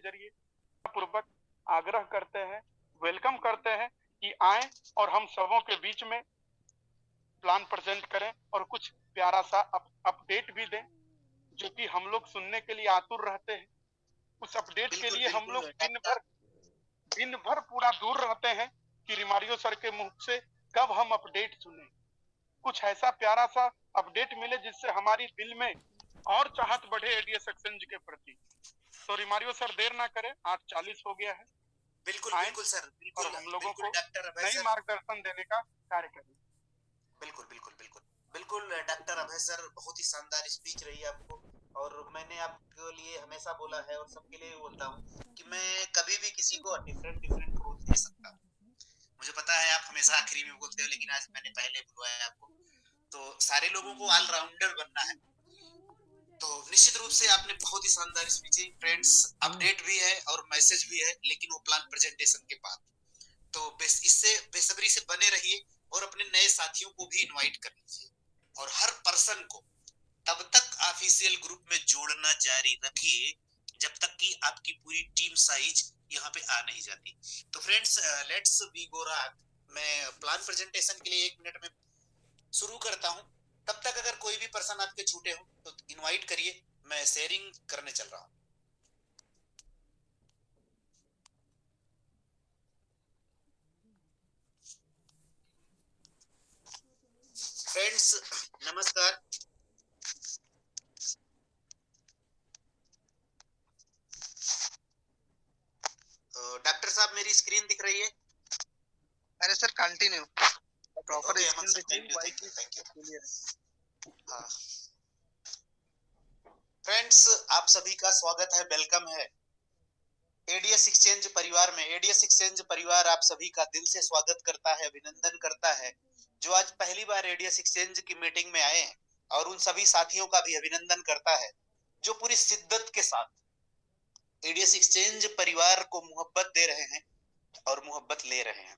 जरिए पूर्वक आग्रह करते हैं, वेलकम करते हैं कि आए और हम सबों के बीच में प्लान प्रेजेंट करें और कुछ प्यारा सा अपडेट भी दें, जो कि हम लोग सुनने के लिए आतुर रहते हैं। उस अपडेट के बिल्कुल लिए हम लोग बिल्कुल डॉक्टर। दिन भर पूरा दूर रहते हैं कि रिमारियो सर के मुंह से कब हम अपडेट सुने, कुछ ऐसा प्यारा सा अपडेट मिले जिससे हमारी दिल में और चाहत बढ़े एडीएस एक्सचेंज के प्रति। तो रिमारियो सर देर ना करें, 8:40 हो गया है, बिल्कुल आए बिल्कुल सर, और बिल्कुल हम लोगों बिल्कुल को डॉक्टर अभय नई सर। मार्गदर्शन देने का कार्य करें। बिल्कुल बिल्कुल बिल्कुल बिल्कुल डॉक्टर अभय सर, बहुत ही शानदार स्पीच रही आपको। और मैंने आपके लिए हमेशा बोला है और सबके लिए बोलता हूँ कि मैं कभी भी किसी को डिफरेंट डिफरेंट ग्रोथ दे सकता हूँ। मुझे पता है आप हमेशा आखिरी में बोलते हो, लेकिन आज मैंने पहले बुलवाया आपको। तो सारे लोगों को ऑलराउंडर बनना है। तो निश्चित रूप से आपने बहुत ही शानदार स्पीच। फ्रेंड्स, अपडेट भी है और मैसेज भी है, लेकिन वो प्लान प्रेजेंटेशन के बाद। तो इससे बेसब्री से बने रहिए और अपने नए साथियों को भी इनवाइट कर लीजिए, और हर पर्सन को तब तक ऑफिशियल ग्रुप में जोड़ना जारी रखिए जब तक कि आपकी पूरी टीम साइज यहाँ पे आ नहीं जाती। तो फ्रेंड्स, लेट्स बी गो राग। मैं प्लान प्रेजेंटेशन के लिए 1 मिनट में शुरू करता हूँ। तब तक अगर कोई भी पर्सन आपके छूटे हो तो इनवाइट करिए, मैं शेयरिंग करने चल रहा हूँ। फ्रेंड्स, नमस्कार। डॉक्टर साहब, मेरी स्क्रीन दिख रही है? अरे सर कंटिन्यू, प्रॉपर ओके अमन स्क्रीन सर, दिख रही थैंक यू है, thank you thank you. Clear है। हाँ फ्रेंड्स, आप सभी का स्वागत है, वेलकम है एडीएस एक्सचेंज परिवार में। एडीएस एक्सचेंज परिवार आप सभी का दिल से स्वागत करता है, अभिनंदन करता है जो आज पहली बार एडीएस एक्सचेंज की मीटिंग में आए हैं, और उन सभी साथियों का भी अभिनंदन करता है जो पूरी शिद्दत के साथ एडीएस एक्सचेंज परिवार को मोहब्बत दे रहे हैं और मोहब्बत ले रहे हैं।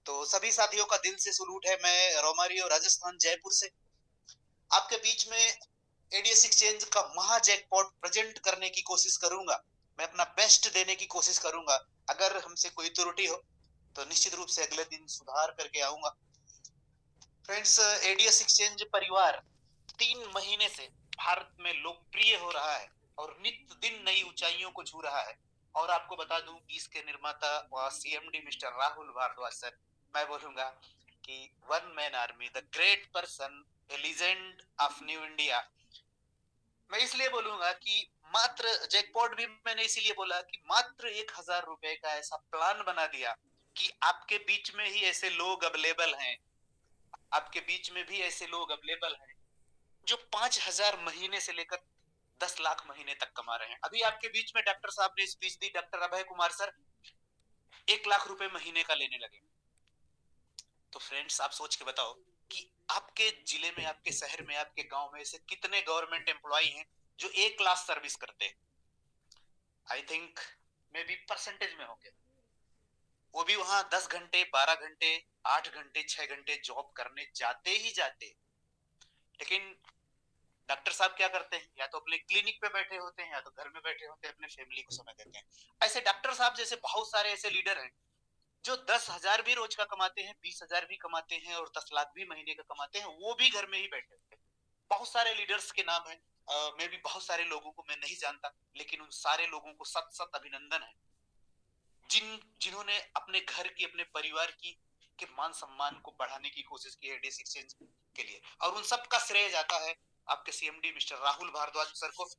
तो सभी साथियों का दिल से सलूट है। मैं रोमारियो राजस्थान जयपुर से आपके बीच में एडीएस एक्सचेंज का महा जैकपॉट प्रेजेंट करने की कोशिश करूंगा। मैं अपना बेस्ट देने की कोशिश करूंगा। अगर हमसे कोई त्रुटि हो तो निश्चित रूप से अगले दिन सुधार करके आऊंगा। फ्रेंड्स, एडीएस एक्सचेंज परिवार 3 महीने से भारत में लोकप्रिय हो रहा है और नित्य दिन नई ऊंचाइयों को छू रहा है। और आपको बता दूं कि इसके निर्माता व CMD mister Rahul Bhardwaj sir, मैं बोलूंगा कि one man army, the great person, a legend of new India. मैं इसलिए बोलूंगा कि मात्र जैकपॉट भी मैंने इसीलिए बोला कि मात्र 1,000 रुपए का ऐसा प्लान बना दिया कि आपके बीच में ही ऐसे लोग अवेलेबल हैं, आपके बीच में भी ऐसे लोग अवेलेबल हैं जो 5,000 महीने से लेकर 10 लाख महीने तक कमा रहे हैं। अभी आपके बीच में डॉक्टर साहब ने स्पीच दी, डॉक्टर अभय कुमार सर 1 लाख रुपए महीने का लेने लगे। तो फ्रेंड्स, आप सोच के बताओ कि आपके जिले में, आपके शहर में, आपके गांव में ऐसे कितने गवर्नमेंट एम्प्लॉय हैं जो 1 लाख सर्विस करते हैं? I think may be percentage में होंगे। वो भी वहां 10 घंटे, 12 घंटे, 8 घंटे, 6 घंटे जॉब करने जाते ही जाते। लेकिन डॉक्टर साहब क्या करते हैं? या तो अपने क्लिनिक पे बैठे होते हैं, या तो घर में बैठे होते हैं, अपने फैमिली को समय देते हैं। ऐसे डॉक्टर साहब जैसे बहुत सारे ऐसे लीडर हैं जो 10,000 भी रोज का कमाते हैं, 20,000 भी कमाते हैं और 10 लाख भी महीने का कमाते हैं, वो भी घर में ही बैठे होते हैं। बहुत सारे लीडर्स के नाम है, मैं भी बहुत सारे लोगों को मैं नहीं जानता, लेकिन उन सारे लोगों को सत सत अभिनंदन है जिन्होंने अपने घर की, अपने परिवार की के मान सम्मान को बढ़ाने की कोशिश की है एडीएस एक्सचेंज के लिए। और उन सब का श्रेय जाता है आपके CMD mister Rahul Bhardwaj sir को,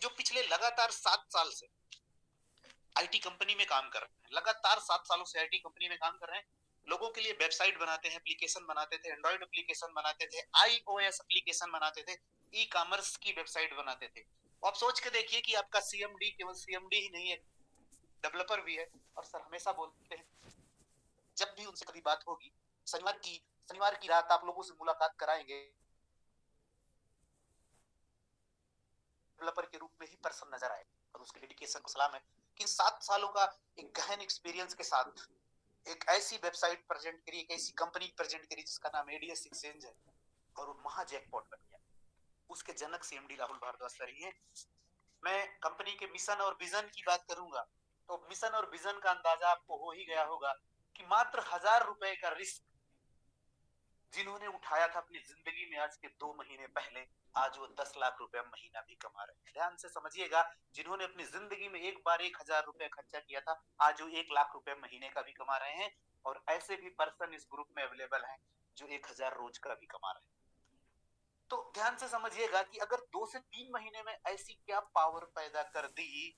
जो पिछले लगातार 7 साल से आईटी कंपनी में काम कर रहे हैं। लगातार 7 सालों से आईटी कंपनी में काम कर रहे हैं। लोगों के लिए वेबसाइट बनाते हैं, एप्लीकेशन बनाते थे, एंड्रॉइड एप्लीकेशन बनाते थे, आईओएस एप्लीकेशन बनाते थे, ई कॉमर्स की वेबसाइट बनाते थे। आप सोच के देखिए कि आपका सीएमडी केवल सीएमडी ही नहीं है, डेवलपर भी है। और सर हमेशा बोलते हैं, जब भी उनसे कभी बात होगी, शनिवार की रात आप लोगों से मुलाकात कराएंगे, डेवलपर के रूप में ही पर्सन नजर आए। और उसके डेडिकेशन को सलाम है कि 7 सालों का एक गहन एक्सपीरियंस के साथ एक ऐसी वेबसाइट प्रेजेंट करी, एक ऐसी कंपनी प्रेजेंट करी जिसका नाम एडीएस एक्सचेंज है, और वो महा जैकपॉट बन गया। उसके जनक सीएमडी राहुल भारद्वाज सर ही है। मैं कंपनी के मिशन और विजन की बात करूंगा तो मिशन और विजन का अंदाजा आपको हो ही गया होगा कि मात्र 1,000 रुपए का रिस्क जिन्होंने उठाया था अपनी जिंदगी में आज के 2 महीने पहले, आज वो 10 लाख रुपए महीना भी कमा रहे हैं। ध्यान से समझिएगा, जिन्होंने अपनी जिंदगी में एक बार 1,000 रुपए खर्चा किया था, आज वो 1 लाख रुपए महीने का भी कमा रहे हैं। और ऐसे भी पर्सन इस ग्रुप में अवेलेबल हैं जो 1,000 रोज का भी कमा रहे हैं। तो ध्यान से समझिएगा कि अगर 2 से 3 महीने में ऐसी क्या पावर पैदा कर दी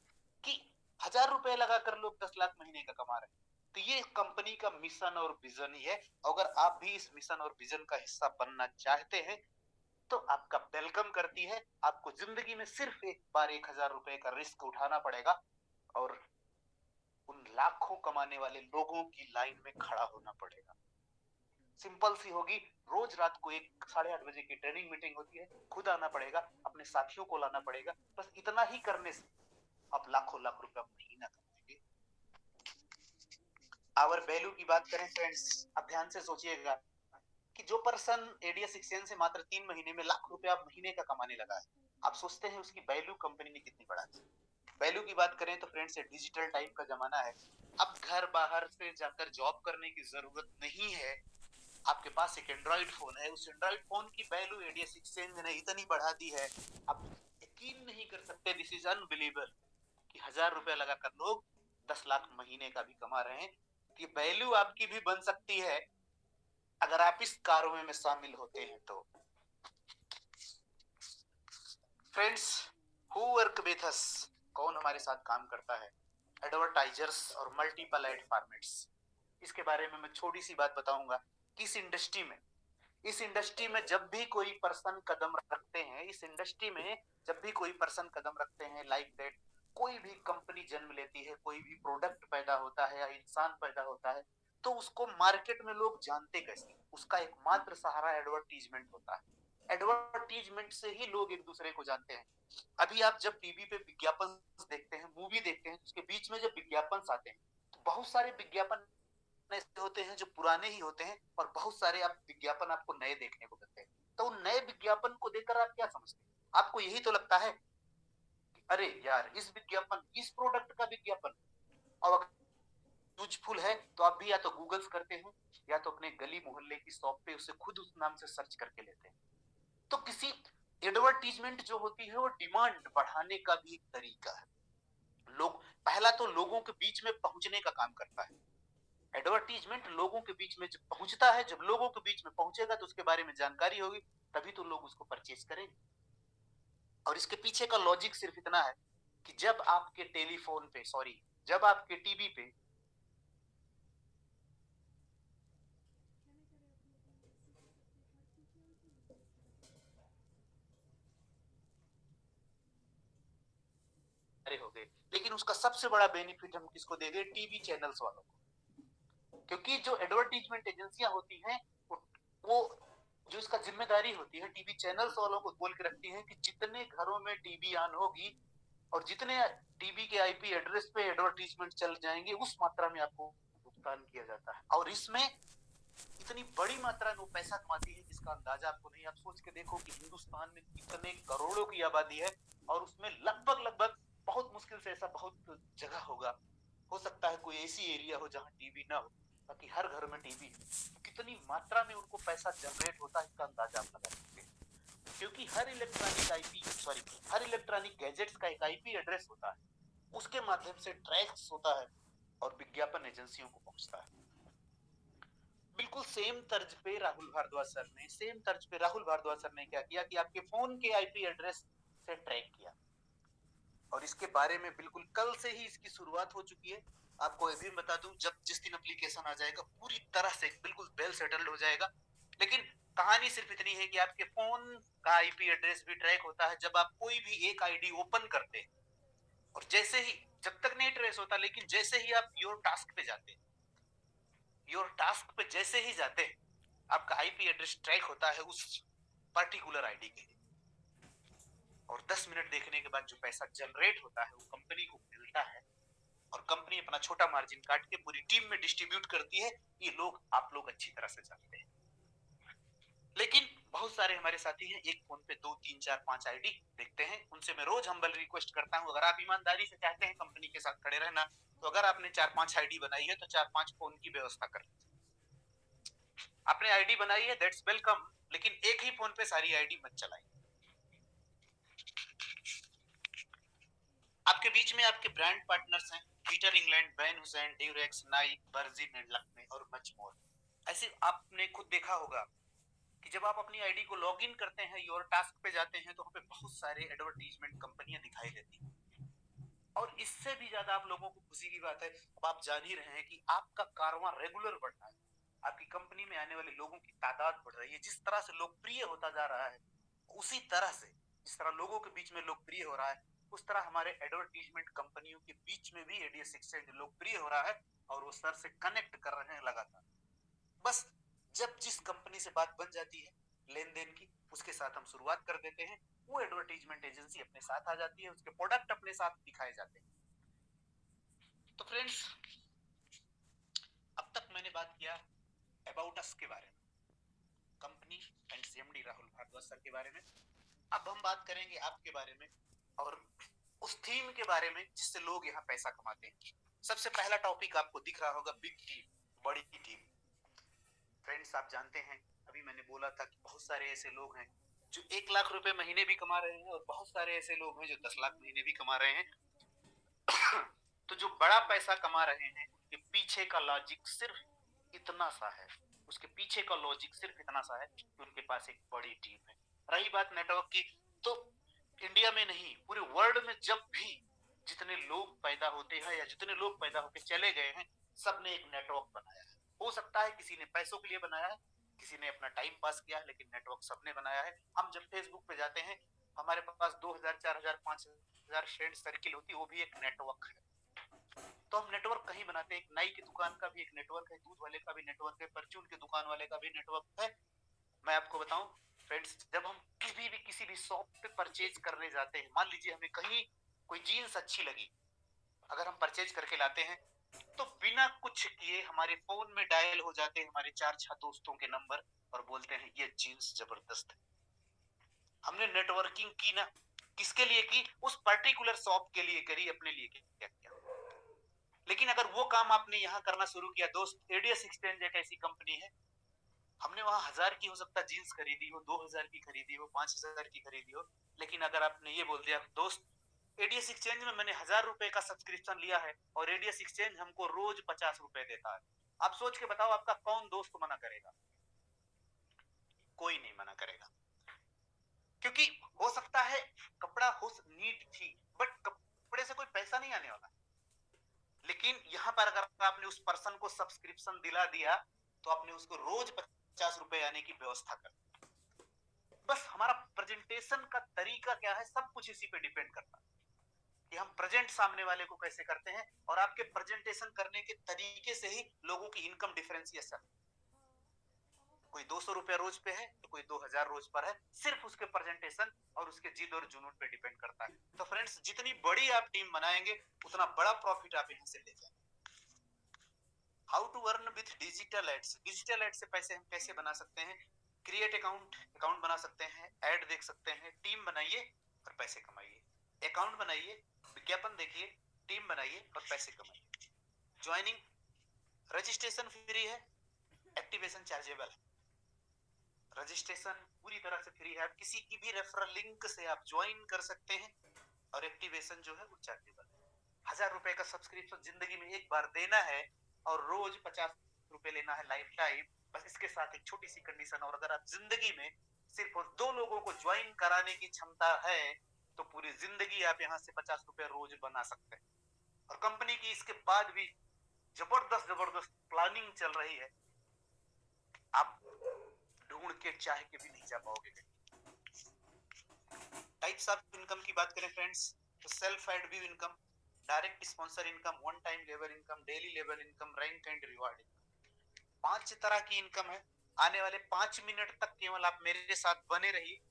कि 1,000 रुपए लगाकर लोग 10 लाख महीने का कमा रहे हैं। तो ये कंपनी का मिशन और विजन ही है। अगर आप भी इस मिशन और विजन का हिस्सा बनना चाहते हैं तो आपका वेलकम करती है। आपको जिंदगी में सिर्फ एक बार 1,000 रुपए का रिस्क उठाना पड़ेगा और उन लाखों कमाने वाले लोगों की लाइन में खड़ा होना पड़ेगा। सिंपल सी होगी, रोज रात को 8:30 बजे की ट्रेनिंग मीटिंग होती है, खुद आना पड़ेगा, अपने साथियों को लाना पड़ेगा। बस इतना ही करने से आप लाखों लाख रुपए महीना कमाएंगे। आवर वैल्यू की बात करें फ्रेंड्स, आप ध्यान से सोचिएगा कि जो पर्सन एडीएस एक्सचेंज से मात्र 3 महीने में लाख रुपए आप महीने का कमाने लगा है, आप सोचते हैं उसकी वैल्यू कंपनी ने कितनी बढ़ा दी। वैल्यू की बात करें तो फ्रेंड्स, ये डिजिटल टाइम का जमाना है। अब घर बाहर से जाकर जॉब करने की जरूरत नहीं है। आपके पास एक एंड्रॉइड फोन है, उस एंड्रॉइड फोन की वैल्यू एडीएस एक्सचेंज ने इतनी बढ़ा दी है, आप यकीन नहीं कर सकते, दिस इज अनबिलीवेबल कि 1,000 रुपए लगाकर लोग 10 लाख महीने का भी कमा रहे हैं। ये वैल्यू आपकी भी बन सकती है अगर आप इस कार्य में शामिल होते हैं तो। Friends, who work with us, कौन हमारे साथ काम करता है? एडवर्टाइजर्स और मल्टीपल एड फॉर्मेट्स। इसके बारे में मैं छोटी सी बात बताऊंगा कि इस इंडस्ट्री में जब भी कोई पर्सन कदम रखते हैं, इस इंडस्ट्री में जब भी कोई पर्सन कदम रखते हैं, लाइक दैट कोई भी कंपनी जन्म लेती है, कोई भी प्रोडक्ट पैदा होता है या इंसान पैदा होता है, तो उसको मार्केट में लोग जानते कैसे? उसका एकमात्र सहारा एडवर्टीजमेंट होता है। एडवर्टीजमेंट से ही लोग एक दूसरे को जानते हैं। अभी आप जब टीवी पे विज्ञापन देखते हैं, मूवी देखते हैं, उसके बीच में जब विज्ञापन आते हैं तो बहुत सारे विज्ञापन ऐसे होते हैं जो पुराने ही होते हैं और बहुत सारे आप विज्ञापन आपको नए देखने को मिलते हैं। तो उन नए विज्ञापन को देखकर आप क्या समझते हैं? आपको यही तो लगता है कि अरे यार, इस विज्ञापन, इस प्रोडक्ट का विज्ञापन। और अगर यूजफुल है तो आप भी या तो गूगल्स करते हैं या तो अपने गली मोहल्ले की शॉप पे उसे खुद उस नाम से सर्च करके लेते हैं। तो किसी एडवर्टीजमेंट जो होती है वो डिमांड बढ़ाने का भी एक तरीका है। लोग, पहला तो लोगों के बीच में पहुंचने का काम करता है। एडवर्टीजमेंट लोगों के बीच में जब पहुंचता है, जब लोगों के बीच में पहुंचेगा तो उसके बारे में जानकारी होगी, तभी तो लोग उसको परचेज करेंगे। और इसके पीछे का लॉजिक सिर्फ इतना है कि जब आपके टेलीफोन पे, सॉरी, जब आपके टीवी पे अरे हो गए, लेकिन उसका सबसे बड़ा बेनिफिट हम किसको दे गए? टीवी चैनल्स वालों को। क्योंकि जो एडवर्टीजमेंट एजेंसियां होती हैं वो जो इसका जिम्मेदारी होती है टीवी चैनल्स वालों को बोल के रखती है कि जितने घरों में टीवी ऑन होगी और जितने टीवी के आईपी एड्रेस पे एडवर्टीजमेंट चल जाएंगे, उस मात्रा में आपको भुगतान किया जाता है। और इसमें इतनी बड़ी मात्रा में वो पैसा कमाती है जिसका अंदाजा आपको नहीं। आप सोच के देखो कि हिंदुस्तान में कितने करोड़ों की आबादी है और उसमें लगभग लगभग बहुत मुश्किल से ऐसा बहुत जगह होगा, हो सकता है कोई ऐसी एरिया हो जहां टीवी ना हो, ताकि हर घर में टीवी। कितनी मात्रा में उनको पैसा जनरेट होता है इसका अंदाजा आप लगा सकते हैं। क्योंकि हर इलेक्ट्रॉनिक आईपी, सॉरी, हर इलेक्ट्रॉनिक गैजेट्स का एक आईपी एड्रेस होता है, उसके माध्यम से ट्रैक्स होता है और विज्ञापन एजेंसियों को पहुंचता है। बिल्कुल सेम तर्ज पे राहुल भारद्वाज सर ने क्या किया कि आपके फोन के आईपी एड्रेस से ट्रैक किया। और इसके बारे में बिल्कुल कल से ही इसकी शुरुआत हो चुकी है। आपको ये भी बता दूं, जब जिस दिन एप्लीकेशन आ जाएगा पूरी तरह से बिल्कुल वेल सेटल्ड हो जाएगा। लेकिन कहानी सिर्फ इतनी है कि आपके फोन का आईपी एड्रेस भी ट्रैक होता है जब आप कोई भी एक आईडी ओपन करते हैं। और जैसे ही, जब तक नहीं ट्रेस होता, लेकिन जैसे ही आप योर टास्क पे जाते हैं, आपका आईपी एड्रेस ट्रैक होता है उस पर्टिकुलर आईडी के लिए। और 10 मिनट देखने के बाद जो पैसा जनरेट होता है वो कंपनी को मिलता है और कंपनी अपना छोटा मार्जिन काट के पूरी टीम में डिस्ट्रीब्यूट करती है। ये लोग, आप लोग अच्छी तरह से जानते हैं। लेकिन बहुत सारे हमारे साथी हैं, एक फोन पे 2 3 4 5 आईडी देखते हैं। उनसे मैं रोज हम्बल रिक्वेस्ट करता हूं, अगर आप ईमानदारी से चाहते हैं कंपनी के साथ खड़े रहना, तो अगर आपने 4-5 आईडी बनाई है तो 4-5 फोन की व्यवस्था कर लीजिए। आपने आईडी बनाई है, दैट्स वेलकम, लेकिन एक ही फोन पे सारी आईडी मत चलाइए। आपके बीच में आपके ब्रांड पार्टनर्स हैं, Peter England, ban Hussain, Durex, Naik, virgin and Lakme और मच मोर। ऐसे आपने खुद देखा होगा कि जब आप अपनी आईडी को लॉग इन करते हैं, योर टास्क पे जाते हैं, तो वहां पे बहुत सारे एडवर्टीजमेंट कंपनियां दिखाई देती हैं। और इससे भी ज्यादा आप लोगों को खुशी की बात है, अब आप जान ही रहे हैं कि आपका कारवां रेगुलर बढ़ रहा है, आपकी कंपनी में आने वाले लोगों की तादाद बढ़ रही है। जिस तरह से लोकप्रिय होता जा रहा है, उसी तरह से जिस तरह लोगों के बीच में लोकप्रिय हो रहा है, उस तरह हमारे एडवर्टीजमेंट कंपनियों के बीच में भी एडीएस एक्सचेंज लोकप्रिय हो रहा है और वो सर से कनेक्ट कर रहे हैं लगातार। बस जब जिस कंपनी से बात बन जाती है लेन देन की, उसके साथ हम शुरुआत कर देते हैं, वो एडवर्टीजमेंट एजेंसी अपने साथ आ जाती है, उसके प्रोडक्ट अपने साथ दिखाए जाते हैं। तो फ्रेंड्स, अब तक मैंने बात किया अबाउट अस के बारे में, company and CMD Rahul Bhardwaj sir के बारे में। अब हम बात करेंगे आपके बारे में और उस थीम के बारे में जिससे लोग यहाँ पैसा कमाते हैं। सबसे पहला टॉपिक आपको दिख रहा होगा, बिग टीम, बड़ी टीम। फ्रेंड्स, आप जानते हैं अभी मैंने बोला था कि बहुत सारे ऐसे लोग हैं जो 1 लाख रुपए महीने भी कमा रहे हैं और बहुत सारे ऐसे लोग हैं जो 10 लाख महीने भी कमा रहे हैं। तो जो बड़ा पैसा कमा रहे हैं, उसके पीछे का लॉजिक सिर्फ इतना सा है, उसके पीछे का लॉजिक सिर्फ इतना सा है कि उनके पास एक बड़ी टीम है। रही बात नेटवर्क की, तो इंडिया में नहीं, पूरे वर्ल्ड में जब भी जितने लोग पैदा होते हैं या जितने लोग पैदा होकर चले गए हैं, सबने एक नेटवर्क बनाया है। हो सकता है किसी ने पैसों के लिए बनाया है, किसी ने अपना टाइम पास किया, लेकिन नेटवर्क सबने बनाया है। हम जब फेसबुक पे जाते हैं, हमारे पास 2000 4000 5000 फ्रेंड सर्किल होती है, वो भी एक नेटवर्क है। तो हम नेटवर्क कहीं बनाते हैं, एक नाई की दुकान का भी एक नेटवर्क है, दूध वाले का भी नेटवर्क है, परचून की दुकान वाले का भी नेटवर्क है। मैं आपको बताऊं फ्रेंड्स, जब हम किसी भी शॉप पे परचेज करने जाते हैं, मान लीजिए हमें कहीं कोई जीन्स अच्छी लगी, अगर हम परचेज करके लाते हैं तो बिना कुछ किए हमारे फोन में डायल हो जाते हैं हमारे 4-6 दोस्तों के नंबर और बोलते हैं ये जीन्स जबरदस्त है। हमने नेटवर्किंग की ना, किसके लिए की? उस पर्टिकुलर शॉप के लिए करी, अपने लिए क्या किया। लेकिन अगर वो काम आपने यहाँ करना शुरू किया, दोस्त, एडीएस एक्सचेंज एक ऐसी कंपनी है, हमने वहां 1000 की हो सकता जीन्स खरीदी हो, 2000 की खरीदी हो, 5000 की खरीदी हो, लेकिन अगर आपने ये बोल दिया, दोस्त एडीएस एक्सचेंज में मैंने 1000 रुपए का सब्सक्रिप्शन लिया है और एडीएस एक्सचेंज हमको रोज 50 रुपए देता है, आप सोच के बताओ आपका कौन दोस्त मना करेगा? कोई नहीं मना करेगा। क्योंकि हो सकता है कपड़ा हो नीड थी, बट कपड़े से कोई पैसा नहीं आने वाला। लेकिन यहाँ पर अगर आपने उस पर्सन को सब्सक्रिप्शन दिला दिया, तो आपने उसको रोज 50 रुपए आने की व्यवस्था कर। बस हमारा प्रेजेंटेशन का तरीका क्या है, सब कुछ इसी पे डिपेंड करता है कि हम प्रेजेंट सामने वाले को कैसे करते हैं, और आपके प्रेजेंटेशन करने के तरीके से ही लोगों की इनकम डिफरेंशिएशन। कोई 200 रुपया रोज पे है तो कोई 2000 रोज पर है, सिर्फ उसके प्रेजेंटेशन और उसके जिद और जुनून पे डिपेंड करता है। तो फ्रेंड्स, जितनी बड़ी आप टीम बनाएंगे उतना बड़ा प्रॉफिट आप यहां से ले जाएंगे। How to earn with digital ads. Digital ad से पैसे हम कैसे बना सकते हैं? क्रिएट अकाउंट बना सकते हैं, ऐड देख सकते हैं, टीम बनाइए और पैसे कमाइए। अकाउंट बनाइए, विज्ञापन देखिए, टीम बनाइए और पैसे कमाइए। ज्वाइनिंग रजिस्ट्रेशन फ्री है, एक्टिवेशन चार्जेबल है। रजिस्ट्रेशन पूरी तरह से फ्री है, आप किसी की भी रेफरल लिंक से आप ज्वाइन कर सकते हैं, और एक्टिवेशन जो है वो चार्जेबल है। 1000 रुपए का सब्सक्रिप्शन जिंदगी में एक बार देना है और रोज 50 रुपए लेना है लाइफ टाइम। बस इसके साथ एक छोटी सी कंडीशन, और अगर आप जिंदगी में सिर्फ 2 लोगों को ज्वाइन कराने की क्षमता है तो पूरी जिंदगी आप यहाँ से 50 रुपए रोज बना सकते हैं। और कंपनी की इसके बाद भी जबरदस्त प्लानिंग चल रही है, आप ढूंढ के चाह के भी नहीं जा पाओगे। टाइप्स ऑफ इनकम की बात करें फ्रेंड्स, तो self एडव्यू income, direct sponsor income, one time labour income, daily labour income, rank and reward income. 5 तरह की इनकम है। आने वाले 5 मिनट तक केवल आप मेरे साथ बने रहिए,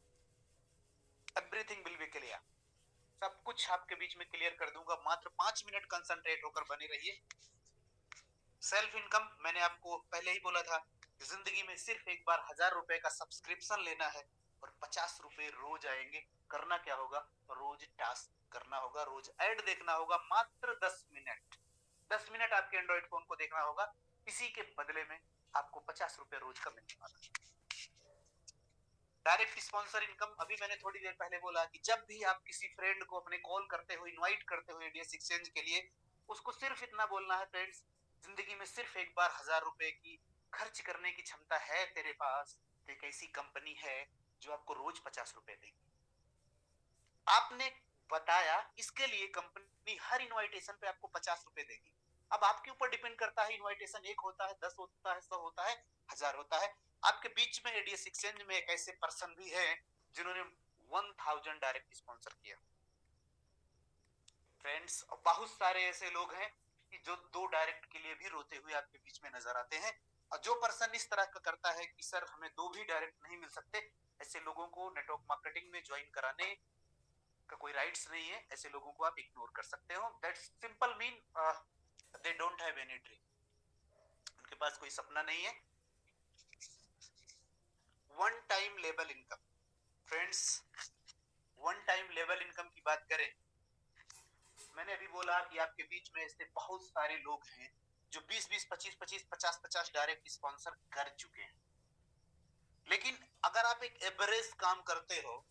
एवरीथिंग विल बी क्लियर। सब कुछ आपके बीच में क्लियर कर दूंगा, मात्र 5 मिनट कंसंट्रेट होकर बने रहिए। सेल्फ इनकम मैंने आपको पहले ही बोला था, जिंदगी में सिर्फ एक बार 1000 रुपए का सब्सक्रिप्शन लेना है और 50 रुपए रोज आएंगे। करना क्या होगा, रोज टास्क करना होगा, रोज ऐड देखना होगा, मात्र 10 मिनट, 10 मिनट आपके एंड्रॉइड फोन को देखना होगा। इसी के बदले में आपको 50 रुपए रोज का मिलने वाला है। डायरेक्ट स्पॉन्सर इनकम, अभी मैंने थोड़ी देर पहले बोला कि जब भी आप किसी फ्रेंड को अपने कॉल करते हो, इनवाइट करते हो एडीएस एक्सचेंज के लिए, उसको सिर्फ इतना बोलना है, फ्रेंड्स जिंदगी में सिर्फ एक बार 1000 रुपए की खर्च करने की क्षमता है तेरे पास, तो एक ऐसी कंपनी है जो आपको रोज 50 रुपए देगी। आपने बताया, इसके लिए कंपनी हर इनवाइटेशन पे आपको 50 रुपए देगी। अब आपके ऊपर डिपेंड करता है, इनवाइटेशन 1 होता है, 10 होता है, 100 होता है, 1000 होता है। आपके बीच में एडीएस एक्सचेंज में एक ऐसे पर्सन भी है जिन्होंने 1000 डायरेक्ट स्पॉन्सर किया। फ्रेंड्स, बहुत सारे ऐसे लोग हैं कि जो 2 डायरेक्ट के लिए भी रोते हुए आपके बीच में नजर आते हैं। और जो पर्सन इस तरह का करता है कि सर हमें 2 भी डायरेक्ट नहीं मिल सकते, ऐसे लोगों को नेटवर्क मार्केटिंग में ज्वाइन कराने का कोई राइट्स नहीं है। ऐसे लोगों को आप इग्नोर कर सकते हो। That's simple mean they don't have any dream, उनके पास कोई सपना नहीं है। One time level income, friends one time level income की बात करें, मैंने अभी बोला कि आपके बीच में ऐसे बहुत सारे लोग हैं जो 20-20, 25-25, 50-50 डायरेक्ट स्पॉन्सर कर चुके हैं। लेकिन अगर आप एक एवरेज काम करते हो,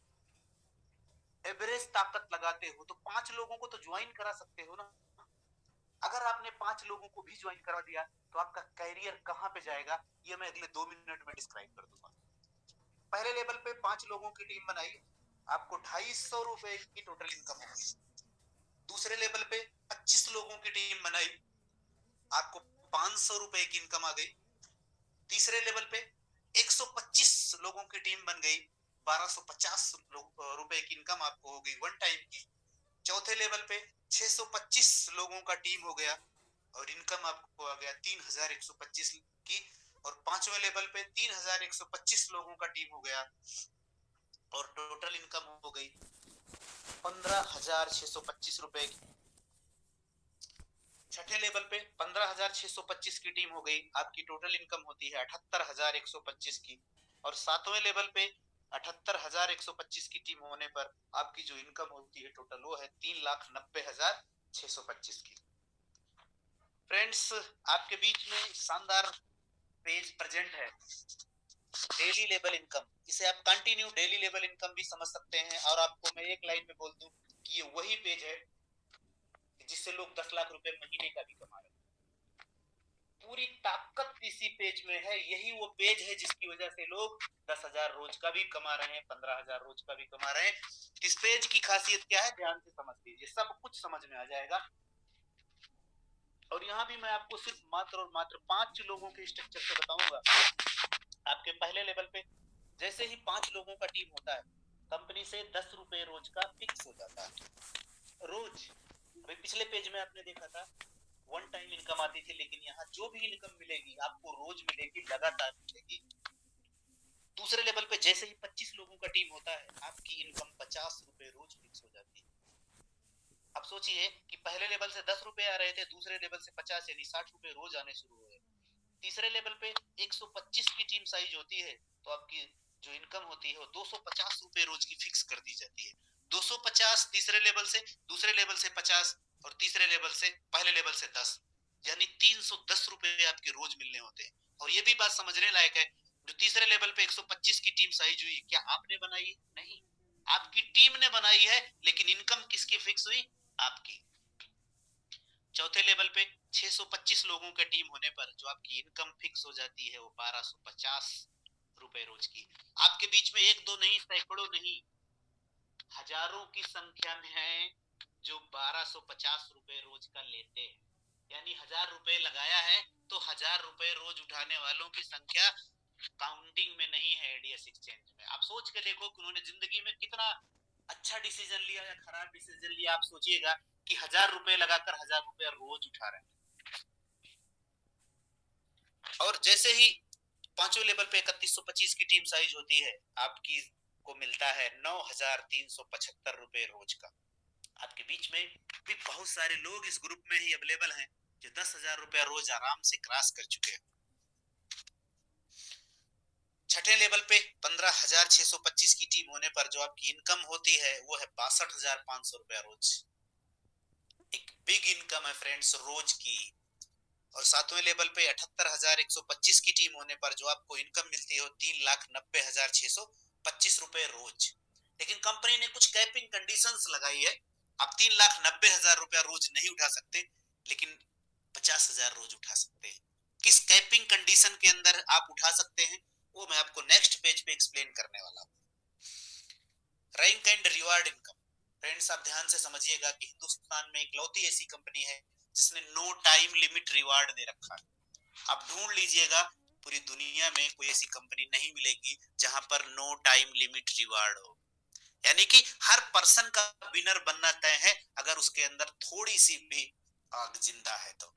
एवरेज ताकत लगाते हो, तो 5 लोगों को तो ज्वाइन करा सकते हो ना। अगर आपने 5 लोगों को भी ज्वाइन करा दिया तो आपका कैरियर कहां पे जाएगा, ये मैं अगले 2 मिनट में डिस्क्राइब कर दूंगा। पहले लेवल पे 5 लोगों की टीम बनाई, आपको 250 रुपए की टोटल इनकम होगी। दूसरे लेवल पे 25 लोगों की टीम बनाई, आपको 500 रुपए की इनकम आ गई। तीसरे लेवल पे 125 लोगों की टीम बन गई, 1250 रुपए की इनकम आपको हो गई वन टाइम की। चौथे लेवल पे 625 लोगों का टीम हो गया और इनकम आपको आ गया 3125 की। और पांचवें लेवल पे 3125 लोगों का टीम हो गया और टोटल इनकम हो गई 15625 रुपए की। छठे लेवल पे 15625 की टीम हो गई, आपकी टोटल इनकम होती है 78125 की। और सातवें लेवल पे 78125 की टीम होने पर आपकी जो इनकम होती है टोटल, वो है 3,90,625 की। फ्रेंड्स, आपके बीच में शानदार पेज प्रेजेंट है, डेली लेवल इनकम। इसे आप कंटिन्यू डेली लेवल इनकम भी समझ सकते हैं। और आपको मैं एक लाइन में बोल दूं कि ये वही पेज है जिससे लोग 10 लाख रुपए महीने का भी कमा रहे हैं। पूरी ताकत इसी पेज में है। यही वो पेज है जिसकी वजह से लोग 10,000 रोज का भी कमा रहे हैं, 15,000 रोज का भी कमा रहे हैं। इस पेज की खासियत क्या है, ध्यान से समझ लीजिए, सब कुछ समझ में आ जाएगा। और यहाँ भी मैं आपको सिर्फ मात्र और मात्र 5 लोगों के स्ट्रक्चर से बताऊंगा। आपके पहले लेवल पे जैसे ही 5 लोगों का टीम होता है, कंपनी से 10 रुपए रोज का फिक्स हो जाता है। रोज, अभी पिछले पेज में आपने देखा था वन टाइम इनकम आती थी, लेकिन यहाँ जो भी इनकम मिलेगी आपको रोज मिलेगी, लगातार मिलेगी। दूसरे लेवल पे जैसे ही 25 लोगों का टीम होता है, आपकी इनकम 50 रुपए रोज फिक्स हो जाती है। अब सोचिए कि पहले लेवल से 10 रुपए आ रहे थे, दूसरे लेवल से 50 यानी 60 रुपए रोज आने शुरू हुए। तीसरे लेवल पे 125 की टीम साइज होती है, तो आपकी जो इनकम होती है वो 250 रुपए रोज की फिक्स कर दी जाती है। 250 तीसरे लेवल से, दूसरे लेवल से 50 और तीसरे लेवल से, पहले लेवल से 10, यानी 310 रुपए आपके रोज मिलने होते हैं। और ये भी बात समझने लायक है, जो तीसरे लेवल पे 125 की टीम साइज हुई, क्या आपने बनाई? नहीं, आपकी टीम ने बनाई है, लेकिन इनकम किसकी फिक्स हुई? आपकी। चौथे लेवल पे 625 लोगों के टीम होने पर जो आपकी इनकम फिक्स हो जाती है वो 1250 रुपए रोज की। आपके बीच में एक दो नहीं, सैकड़ों नहीं, हजारों की संख्या में है जो 1250 रुपए रोज का लेते हैं। यानी 1000 रुपए लगाया है तो 1000 रुपए रोज उठाने वालों की संख्या काउंटिंग में नहीं है एडीएस एक्सचेंज में। आप सोच के देखो कि उन्होंने जिंदगी में कितना अच्छा डिसीजन लिया या खराब डिसीजन लिया। आप सोचिएगा कि 1000 रुपए लगाकर 1000 रुपए रोज उठा रहे हैं। और जैसे ही पांचवें लेवल पे 3125 की टीम साइज होती है, आपकी को मिलता है 9,375 रुपए रोज का। आपके बीच में भी बहुत सारे लोग इस ग्रुप में ही अवेलेबल हैं जो 10,000 रुपया रोज आराम से क्रॉस कर चुके हैं। छठे लेवल पे 15,625 की टीम होने पर जो आपकी इनकम होती है वो है 62,500 रुपया रोज। एक बिग इनकम है फ्रेंड्स रोज की। और सातवें लेवल पे 78,125 की टीम होने पर जो आपको इनकम मिलती है 3,90,625 रुपए रोज। लेकिन कंपनी ने कुछ कैपिंग कंडीशंस लगाई है। आप 3,90,000 रुपया रोज नहीं उठा सकते, लेकिन 50,000 रोज उठा सकते हैं। किस कैपिंग कंडीशन के अंदर आप उठा सकते हैं वो मैं आपको नेक्स्ट पेज पे एक्सप्लेन करने वाला हूँ। Rank and reward income. Friends आप ध्यान से समझिएगा कि हिंदुस्तान में इकलौती ऐसी कंपनी है जिसने नो टाइम लिमिट रिवार्ड दे रखा है। आप ढूंढ लीजिएगा पूरी दुनिया में कोई ऐसी कंपनी नहीं मिलेगी जहां पर नो टाइम लिमिट रिवार्ड हो। यानी कि हर पर्सन का विनर बनना तय है अगर उसके अंदर थोड़ी सी भी आग जिंदा है तो।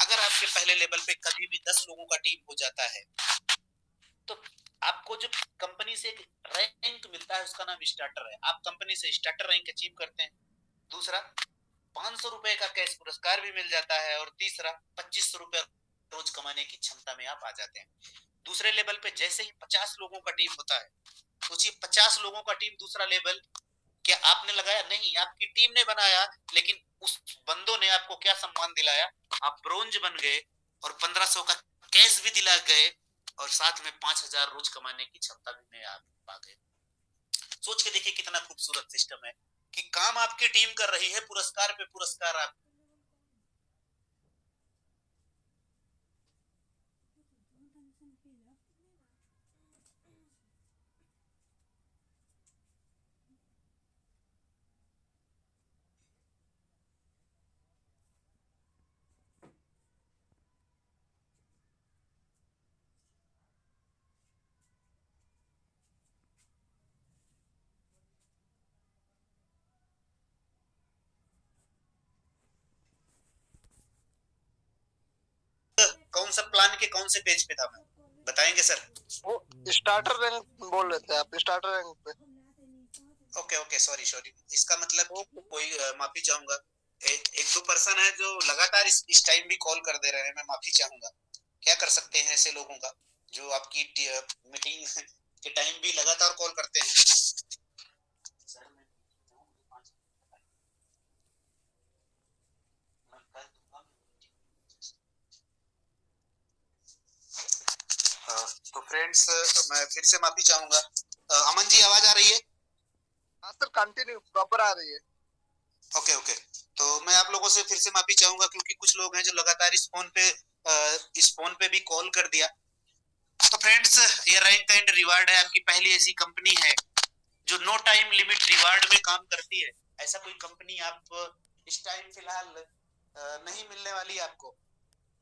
अगर आपके पहले लेवल पे कभी भी 10 लोगों का टीम हो जाता है तो आपको जो कंपनी से एक रैंक मिलता है उसका नाम स्टार्टर है। आप कंपनी से स्टार्टर रैंक अचीव करते हैं। दूसरा 500 रुपए का कैश पुरस्कार भी मिल जाता है। और तीसरा 2500 रुपए रोज कमाने की क्षमता में आप आ जाते हैं। दूसरे लेवल पे जैसे ही 50 लोगों का टीम होता है, सोचिए 50 लोगों का टीम दूसरा लेवल, क्या आपने लगाया? नहीं, आपकी टीम ने बनाया। लेकिन उस बंदों ने आपको क्या सम्मान दिलाया? आप ब्रोंज बन गए और 1500 का कैश भी दिला गए और साथ में 5,000 रोज कमाने की क्षमता भी में आप आ गए। सोच के देखिए कितना खूबसूरत सिस्टम है कि काम आपकी टीम कर रही है, पुरस्कार पे पुरस्कार आप। कौन सा प्लान के कौन से पेज पे था मैं बताएंगे सर? वो स्टार्टर रैंक बोल रहे थे आप, स्टार्टर रैंक पे। Okay okay, sorry sorry. इसका मतलब कोई माफी चाहूंगा। एक दो पर्सन है जो लगातार इस टाइम भी कॉल कर दे रहे हैं, मैं माफी चाहूंगा। क्या कर सकते हैं ऐसे लोगों का जो आपकी मीटिंग के टाइम भी लगातार कॉल करते हैं। तो फ्रेंड्स मैं फिर से माफी चाहूंगा। अमन जी आवाज आ रही है? हाँ सर, कंटिन्यू प्रॉपर आ रही है। ओके ओके, तो मैं आप लोगों से फिर से माफी चाहूंगा क्योंकि कुछ लोग हैं जो लगातार इस फोन पे भी कॉल कर दिया। तो फ्रेंड्स ये रैंक एंड रिवार्ड है, आपकी पहली ऐसी कंपनी है जो नो टाइम लिमिट रिवार्ड में काम करती है। ऐसा कोई कंपनी आप इस टाइम फिलहाल नहीं मिलने वाली आपको।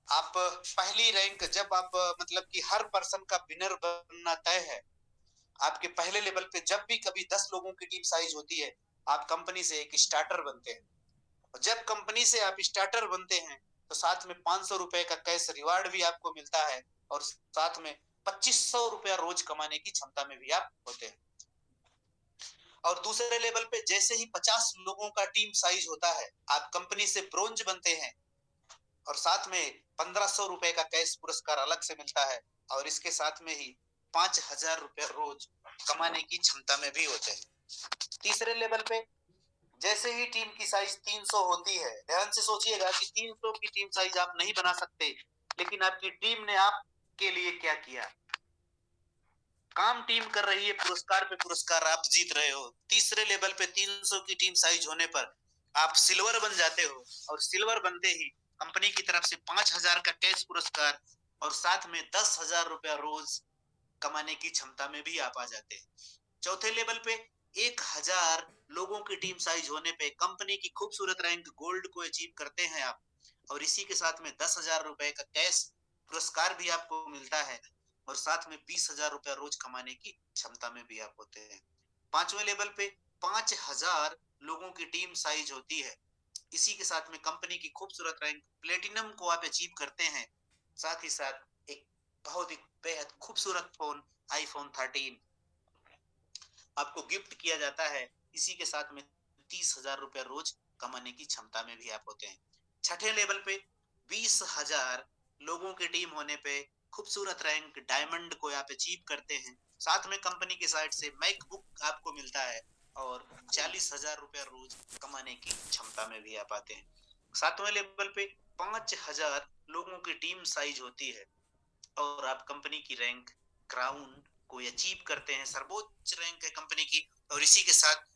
आप पहली रैंक जब आप मतलब कि हर पर्सन का विनर बनना तय है। आपके पहले लेवल पे जब भी कभी 10 लोगों की टीम साइज होती है आप कंपनी से एक स्टार्टर बनते हैं। और जब कंपनी से आप स्टार्टर बनते हैं तो साथ में 500 रुपए का कैश रिवार्ड भी आपको मिलता है और साथ में 2500 रुपया रोज कमाने की क्षमता में भी आप होते हैं। और दूसरे लेवल पे जैसे ही 50 लोगों का टीम साइज होता है आप कंपनी से ब्रोंज बनते हैं और साथ में 1500 रुपए का कैश पुरस्कार अलग से मिलता है और इसके साथ में ही 5,000 रुपया रोज कमाने की क्षमता में भी होते हैं। तीसरे लेवल पे जैसे ही टीम की साइज 300 होती है, ध्यान से सोचिएगा कि 300 की टीम साइज आप नहीं बना सकते, लेकिन आपकी टीम ने आपके लिए क्या किया? काम टीम कर रही है, पुरस्कार पे पुरस्कार आप जीत रहे हो। तीसरे लेवल पे 300 की टीम साइज होने पर आप सिल्वर बन जाते हो और सिल्वर बनते ही कंपनी की तरफ से 5,000 का कैश पुरस्कार और साथ में 10,000 रुपया रोज कमाने की क्षमता में भी आप आ जाते हैं। चौथे लेवल पे 1,000 लोगों की टीम साइज होने पे कंपनी की खूबसूरत रैंक गोल्ड को अचीव करते हैं आप और इसी के साथ में 10,000 रुपए का कैश पुरस्कार भी आपको मिलता है और साथ में 20,000 रुपया रोज कमाने की क्षमता में भी आप होते हैं। पांचवें लेवल पे 5,000 लोगों की टीम साइज होती है। इसी के साथ में कंपनी की खूबसूरत रैंक प्लेटिनम को आप अचीव करते हैं। साथ ही साथ एक बहुत ही बेहद खूबसूरत फोन आईफोन 13 आपको गिफ्ट किया जाता है। इसी के साथ में 30,000 रुपया रोज कमाने की क्षमता में भी आप होते हैं। छठे लेवल पे 20,000 लोगों की टीम होने पे खूबसूरत रैंक डायमंड को आप अचीव करते हैं। साथ में कंपनी की साइड से मैकबुक आपको मिलता है और 40,000 रुपया रोज कमाने की क्षमता में भी आप आते हैं। 7वें लेवल पे 5,000 लोगों की टीम साइज होती है और आप कंपनी की रैंक क्राउन को अचीव करते हैं। सर्वोच्च रैंक है कंपनी की और इसी के साथ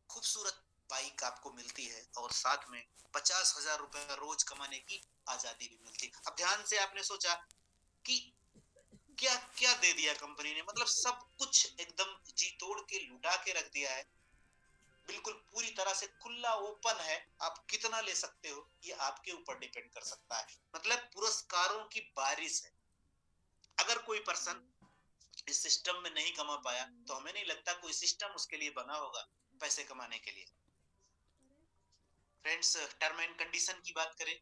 खूबसूरत बाइक आपको मिलती है और साथ में 50,000 रुपए रोज कमाने की आजादी भी मिलती है। अब ध्यान से आपने सोचा कि क्या क्या दे दिया कंपनी ने, मतलब सब कुछ एकदम जी तोड़ के लुटा के रख दिया है। बिल्कुल पूरी तरह से खुला ओपन है, आप कितना ले सकते हो ये आपके ऊपर डिपेंड कर सकता है। मतलब पुरस्कारों की बारिश है। अगर कोई पर्सन इस सिस्टम में नहीं कमा पाया तो हमें नहीं लगता कोई सिस्टम उसके लिए बना होगा पैसे कमाने के लिए। फ्रेंड्स, टर्म एंड कंडीशन की बात करें,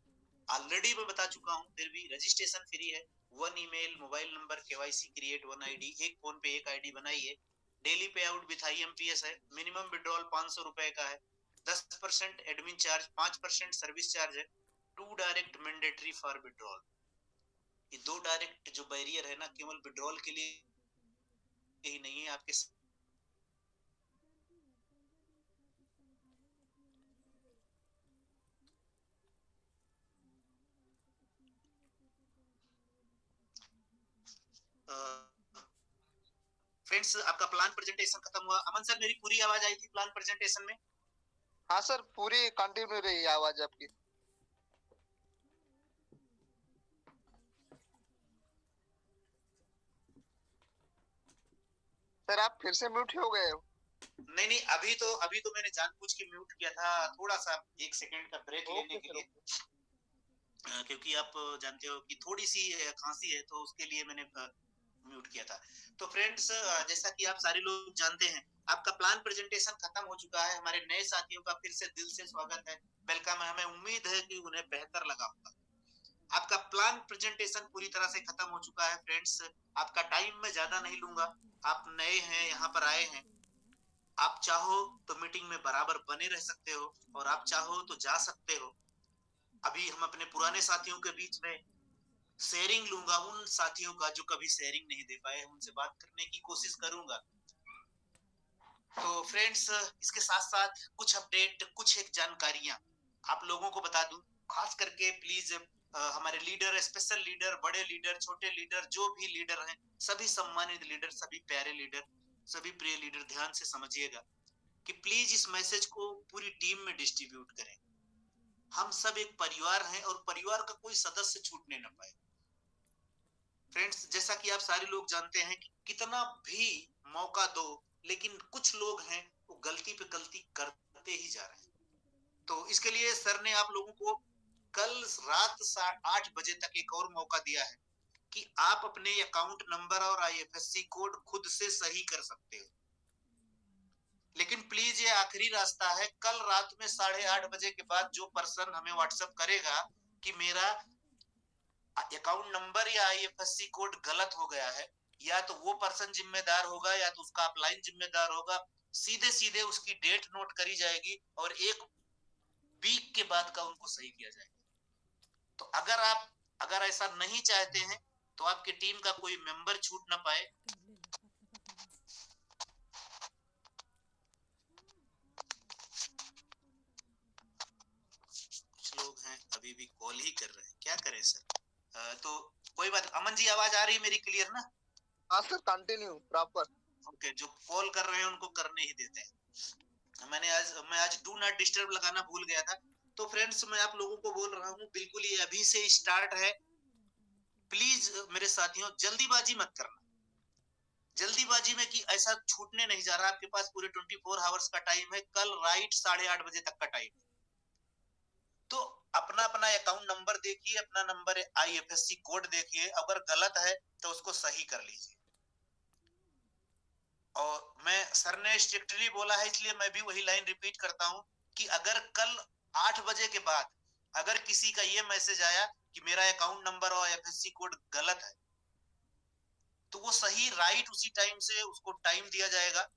ऑलरेडी मैं बता चुका हूं, फिर भी रजिस्ट्रेशन फ्री है। 1 email, mobile number, KYC create, 1 ID, एक फोन पे एक आईडी बनाइए। डेली पे आउट विथ IMPS है। मिनिमम विड्रॉल 500 रुपए का है। 10% एडमिन चार्ज, 5% सर्विस चार्ज है। 2 डायरेक्ट मैंडेटरी फॉर विड्रॉल। ये 2 डायरेक्ट जो बैरियर है ना, केवल विड्रॉल के लिए ही नहीं है, आपके फ्रेंड्स आपका प्लान प्रेजेंटेशन खत्म हुआ। अमन सर, मेरी पूरी आवाज आई थी प्लान प्रेजेंटेशन में? हाँ सर, पूरी कंटिन्यू रही है आवाज आपकी। सर आप फिर से म्यूट हो गए हो। नहीं नहीं, अभी तो मैंने जानबूझ के म्यूट किया था, थोड़ा सा 1 सेकंड का ब्रेक लेने के लिए। क्योंकि आप जानते हो कि थोड़ी सी खांसी है तो उसके लिए मैंने म्यूट किया था। तो फ्रेंड्स, जैसा कि आप सारे लोग जानते हैं, आपका प्लान प्रेजेंटेशन खत्म हो चुका है। हमारे नए साथियों का फिर से दिल से स्वागत है, वेलकम है। हमें उम्मीद है कि उन्हें बेहतर लगा होगा। आपका प्लान प्रेजेंटेशन पूरी तरह से खत्म हो चुका है। फ्रेंड्स, आपका टाइम मैं ज्यादा नहीं लूंगा। आप नए हैं, यहाँ पर आए हैं। आप चाहो तो मीटिंग में बराबर बने रह सकते हो और आप चाहो तो जा सकते हो। अभी हम अपने पुराने साथियों के बीच में शेयरिंग लूंगा, उन साथियों का जो कभी शेयरिंग नहीं दे पाए, उनसे बात करने की कोशिश करूंगा। तो फ्रेंड्स, इसके साथ साथ कुछ अपडेट, कुछ एक जानकारियां आप लोगों को बता दूं। खास करके प्लीज हमारे लीडर, स्पेशल लीडर, बड़े लीडर, छोटे लीडर, जो भी लीडर हैं, सभी सम्मानित लीडर, सभी प्यारे लीडर, सभी प्रिय लीडर, ध्यान से समझिएगा कि प्लीज इस मैसेज को पूरी टीम में डिस्ट्रीब्यूट करें। हम सब एक परिवार हैं और परिवार का कोई सदस्य छूटने न पाए। फ्रेंड्स, जैसा कि आप सारे लोग जानते हैं कि कितना भी मौका दो, लेकिन कुछ लोग हैं वो गलती पे गलती करते ही जा रहे हैं। तो इसके लिए सर ने आप लोगों को कल रात 8 बजे तक एक और मौका दिया है कि आप अपने अकाउंट नंबर और IFSC कोड खुद से सही कर सकते हो। लेकिन प्लीज ये आखिरी रास्ता है। कल रात में 8:30 बजे के बाद जो पर्सन हमें व्हाट्सएप करेगा कि मेरा अकाउंट नंबर या IFSC कोड गलत हो गया है, या तो वो पर्सन जिम्मेदार होगा या तो उसका अपलाइन जिम्मेदार होगा। सीधे सीधे उसकी डेट नोट करी जाएगी और 1 वीक के बाद का उनको सही किया जाएगा। तो अगर ऐसा नहीं चाहते हैं तो आपकी टीम का कोई मेंबर छूट ना पाए। कुछ लोग हैं अभी भी कॉल ही कर रहे हैं, क्या करें सर? तो कोई बात। अमन जी, आवाज आ रही है मेरी क्लियर ना? हाँ सर, कंटिन्यू प्रॉपर। ओके, जो कॉल कर रहे हैं उनको करने ही देते हैं। मैं आज डू नॉट डिस्टर्ब लगाना भूल गया था। तो फ्रेंड्स, मैं आप लोगों को बोल रहा हूँ, बिल्कुल ये अभी से स्टार्ट है। प्लीज मेरे साथियों, जल्दीबाजी मत करना। जल्दीबाजी में कि ऐसा छूटने नहीं जा रहा। आपके पास पूरे 24 आवर्स का टाइम है, कल राइट 8:30 बजे तक का टाइम। तो अपना अपना अकाउंट नंबर देखिए, अपना नंबर IFSC कोड देखिए, अगर गलत है तो उसको सही कर लीजिए। और मैं, सर ने स्ट्रिक्टली बोला है इसलिए मैं भी वही लाइन रिपीट करता हूं कि अगर कल 8 बजे के बाद अगर किसी का ये मैसेज आया कि मेरा अकाउंट नंबर और IFSC कोड गलत है, तो वो सही राइट उसी टाइम से उसको टाइम दिया जाएगा,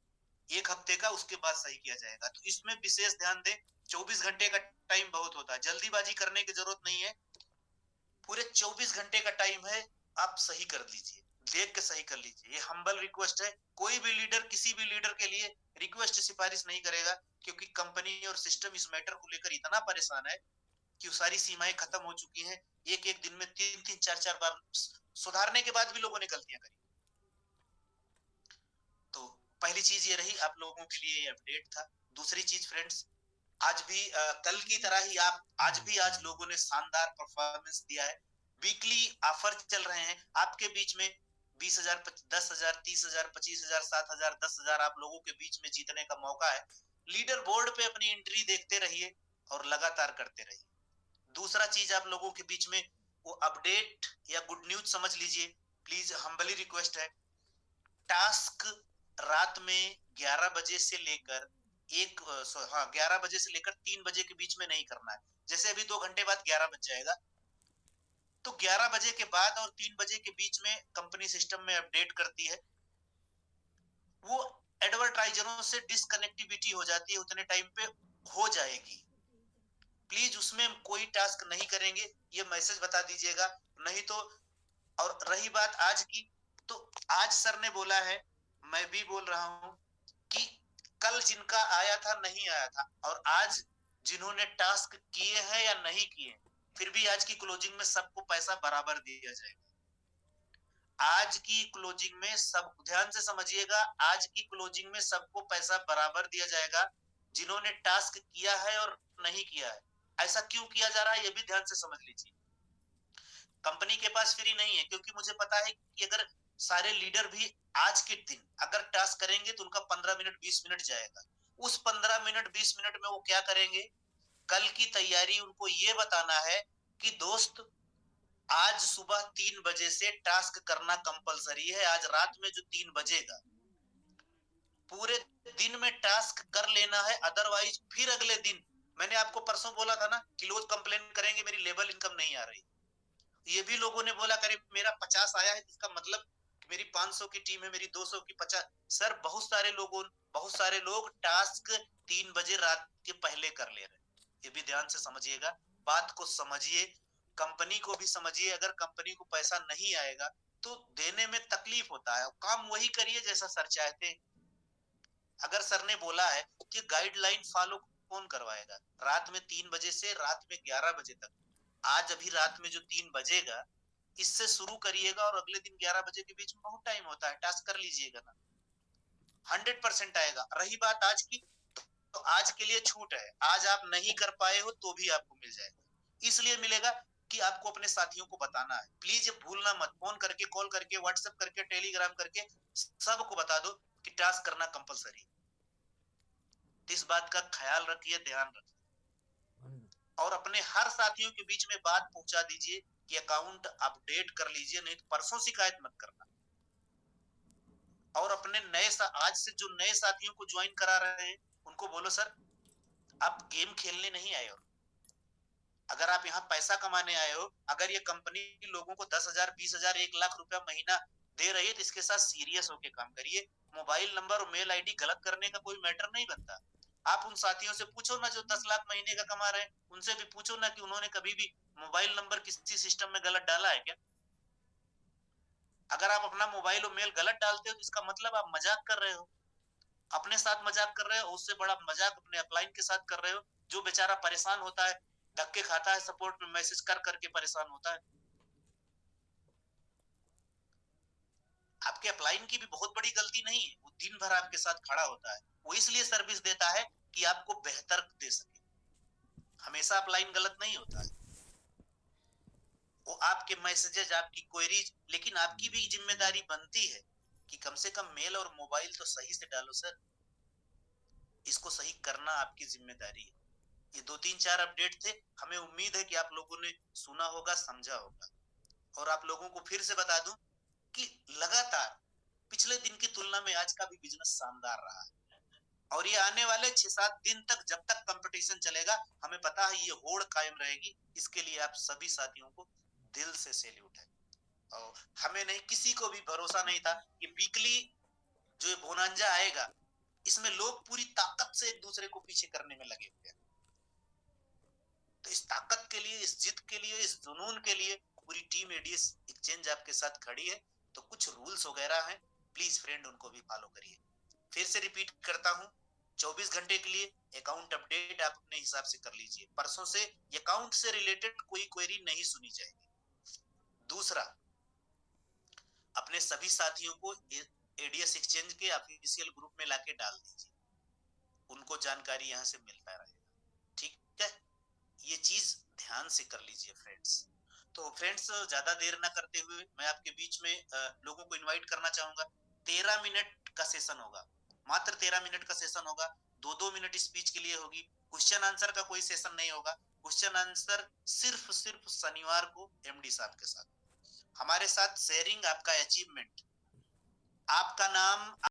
1 हफ्ते का, उसके बाद सही किया जाएगा। तो इसमें विशेष ध्यान दें। 24 घंटे का टाइम बहुत होता है, जल्दीबाजी करने की जरूरत नहीं है। पूरे 24 घंटे का टाइम है। आप सही कर लीजिए, देख के सही कर लीजिए। ये हम्बल रिक्वेस्ट है। कोई भी लीडर किसी भी लीडर के लिए रिक्वेस्ट सिफारिश नहीं करेगा, क्योंकि कंपनी और सिस्टम इस मैटर को लेकर इतना परेशान है कि सारी सीमाएं खत्म हो चुकी हैं। एक एक दिन में 3-3 4-4 बार सुधारने के बाद भी लोगों ने गलतियां करी। तो पहली चीज ये रही, आप लोगों के लिए ये अपडेट था। दूसरी चीज फ्रेंड्स, आज भी कल की तरह ही आज लोगों ने शानदार परफॉर्मेंस दिया है। वीकली ऑफर चल रहे हैं आपके बीच में। 20,000, 10,000, 30,000, 25,000, 7,000, 10,000 आप लोगों के बीच में जीतने का मौका है। लीडर बोर्ड पे अपनी एंट्री देखते रहिए और लगातार करते रहिए। दूसरा चीज आप लोगों के बीच में वो अपडेट या गुड न्यूज समझ लीजिए, प्लीज हम्बली रिक्वेस्ट है। टास्क रात में 11 बजे से लेकर 11 बजे से लेकर 3 बजे के बीच में नहीं करना है। जैसे अभी 2 घंटे बाद 11 बज जाएगा, तो 11 बजे के बाद और 3 बजे के बीच में कंपनी सिस्टम में अपडेट करती है। वो एडवर्टाइजरों से डिसकनेक्टिविटी हो जाती है, उतने टाइम पे हो जाएगी। प्लीज उसमें कोई टास्क नहीं करेंगे, ये मैसेज बता दीजिएगा। नहीं तो, और रही बात आज की, तो आज सर ने बोला है, मैं भी बोल रहा हूं कि कल जिनका आया था नहीं आया था, और आज जिन्होंने टास्क किए हैं या नहीं किए, फिर भी आज की क्लोजिंग में सबको पैसा बराबर दिया जाएगा। आज की क्लोजिंग में सब ध्यान से समझिएगा, आज की क्लोजिंग में सबको पैसा बराबर दिया जाएगा, जिन्होंने टास्क किया है और नहीं किया है। ऐसा क्यों किया जा रहा है ये भी ध्यान से समझ लीजिए। कंपनी के पास फ्री नहीं है, क्योंकि मुझे पता है कि अगर सारे लीडर भी आज के दिन अगर टास्क करेंगे तो उनका 15 मिनट 20 मिनट जाएगा। उस 15 मिनट 20 मिनट में वो क्या करेंगे, कल की तैयारी उनको ये बताना है कि दोस्त आज सुबह 3 बजे से टास्क करना कंपलसरी है। आज रात में जो 3 बजेगा पूरे दिन में टास्क कर लेना है, अदरवाइज फिर अगले दिन, मैंने आपको परसों बोला था ना, क्लोज कंप्लेन करेंगे मेरी लेबल इनकम नहीं आ रही। ये भी लोगों ने बोला करे मेरा 50 आया है, इसका मतलब मेरी 500 की टीम है, मेरी 200 की 50। सर बहुत सारे लोग टास्क 3 बजे रात के पहले कर ले रहे। ये भी ध्यान से समझिएगा, बात को समझिए, कंपनी को भी समझिए। अगर कंपनी को पैसा नहीं आएगा तो देने में तकलीफ होता है, काम वही करिए जैसा सर चाहते हैं। अगर सर ने बोला है कि गाइडलाइन फॉलो कौन करवाएगा, रात में 3 बजे से रात में 11 बजे तक, आज अभी रात में जो 3 बजेगा इससे शुरू करिएगा और अगले दिन 11 बजे के बीच में बहुत टाइम होता है, टास्क कर लीजिएगा ना, 100% आएगा। रही बात आज की, तो आज के लिए छूट है, आज आप नहीं कर पाए हो तो भी आपको मिल जाएगा। इसलिए मिलेगा कि आपको अपने साथियों को बताना है। प्लीज ये भूलना मत, फोन करके, कॉल करके, व्हाट्सएप करके, टेलीग्राम करके सबको बता दो कि टास्क करना कंपलसरी। इस बात का ख्याल रखिए, ध्यान रखिए, और अपने हर साथियों के बीच में बात पहुंचा दीजिए कि अकाउंट अपडेट कर लीजिए, नहीं तो परसों शिकायत मत करना। और अपने आज से जो नए साथियों को ज्वाइन करा रहे हैं उनको बोलो सर आप गेम खेलने नहीं आए हो, अगर आप यहाँ पैसा कमाने आए हो, अगर ये कंपनी लोगों को 10,000, 20,000, 1 लाख रुपया महीना दे रही है तो इसके साथ सीरियस होके काम करिए। मोबाइल नंबर और मेल आईडी गलत करने का कोई मैटर नहीं बनता। आप उन साथियों से पूछो ना जो 10 लाख महीने का कमा रहे हैं, उनसे भी पूछो ना कि उन्होंने कभी भी मोबाइल नंबर किसी सिस्टम में गलत डाला है क्या। अगर आप अपना मोबाइल और मेल गलत डालते हो तो इसका मतलब आप मजाक कर रहे हो, अपने साथ मजाक कर रहे हो, उससे बड़ा मजाक अपने अपलाइन के साथ कर रहे हो, जो बेचारा परेशान होता है, धक्के खाता है, सपोर्ट में मैसेज कर करके परेशान होता है। आपके अपलाइन की भी बहुत बड़ी गलती नहीं है, वो दिन भर आपके साथ खड़ा होता है, वो इसलिए सर्विस देता है कि आपको बेहतर दे सके। हमेशा अपलाइन गलत नहीं होता है, वो आपके मैसेजेस, आपकी क्वेरीज, लेकिन आपकी भी जिम्मेदारी बनती है कि कम से कम मेल और मोबाइल तो सही से डालो सर, इसको सही करना आपकी जिम्मेदारी है। ये 2-3-4 अपडेट थे, हमें उम्मीद है कि आप लोगों ने सुना होगा, समझा होगा। और आप लोगों को फिर से बता दूं कि लगातार पिछले दिन की तुलना में आज का भी बिजनेस शानदार रहा है, और ये आने वाले 6-7 दिन तक जब तक कंपटीशन चलेगा हमें पता है ये होड़ कायम रहेगी। इसके लिए आप सभी साथियों को दिल से सैल्यूट है। और हमें नहीं, किसी को भी भरोसा नहीं था कि वीकली जो बोनांजा आएगा इसमें लोग पूरी ताकत से एक दूसरे को पीछे करने में लगे हुए हैं। तो इस ताकत के लिए, इस जिद के लिए, इस जुनून के लिए पूरी टीम एडीएस एक्सचेंज आपके साथ खड़ी है। तो कुछ रूल्स वगैरह हैं, प्लीज फ्रेंड उनको भी फॉलो करिए। फिर से रिपीट करता हूं, 24 घंटे के लिए अकाउंट अपडेट आप अपने हिसाब से कर लीजिए। परसों से अकाउंट से रिलेटेड कोई क्वेरी नहीं सुनी जाएगी। दूसरा, अपने सभी साथियों को एडीएस एक्सचेंज के ऑफिशियल ग्रुप में लाके डाल दीजिए, उनको जानकारी यहां से मिलता रहेगा। ठीक है, ये चीज ध्यान से कर लीजिए फ्रेंड्स। तो फ्रेंड्स, ज्यादा देर ना करते हुए मैं आपके बीच में लोगों को इनवाइट करना चाहूंगा। 13 मिनट का सेशन होगा, मात्र 13 मिनट का सेशन होगा। 2-2 मिनट स्पीच के लिए होगी। क्वेश्चन आंसर का कोई सेशन नहीं होगा। क्वेश्चन आंसर सिर्फ शनिवार को एमडी साहब के साथ। हमारे साथ शेयरिंग आपका अचीवमेंट, आपका नाम,